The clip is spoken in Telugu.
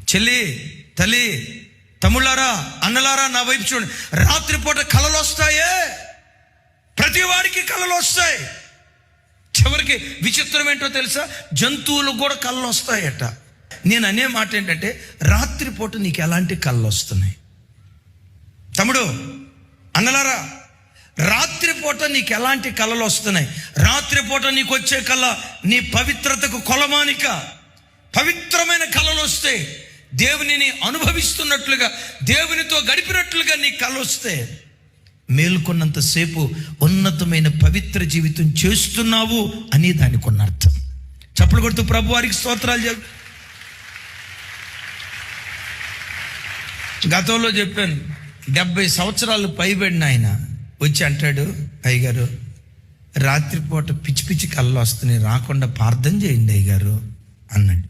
చెల్లి, తల్లి, తమ్ముళ్ళారా, అన్నలారా, నా వైపు చూడండి. రాత్రిపూట కలలు వస్తాయే, ప్రతి వాడికి కలలు వస్తాయి. చివరికి విచిత్రం ఏంటో తెలుసా, జంతువులు కూడా కళ్ళు వస్తాయట. నేను అనే మాట ఏంటంటే, రాత్రిపూట నీకు ఎలాంటి కళ్ళు వస్తున్నాయి? తమ్ముడు, అన్నలారా, రాత్రిపూట నీకు ఎలాంటి కళలు వస్తున్నాయి? రాత్రిపూట నీకు వచ్చే కళ నీ పవిత్రతకు కొలమానిక. పవిత్రమైన కళలు వస్తే, దేవునిని అనుభవిస్తున్నట్లుగా, దేవునితో గడిపినట్లుగా నీ కళ వస్తే, మేలుకున్నంతసేపు ఉన్నతమైన పవిత్ర జీవితం చేస్తున్నావు అని దానికి ఉన్న అర్థం. చప్పలు కొడుతూ ప్రభు వారికి స్తోత్రాలు చెప్పు. గతంలో చెప్పాను, 70 సంవత్సరాలు పైబడిన ఆయన వచ్చి అంటాడు, అయ్యగారు రాత్రిపూట పిచ్చి పిచ్చి కళ్ళు వస్తున్నాయి, రాకుండా ప్రార్థన చేయండి అయ్యగారు అన్నాడు.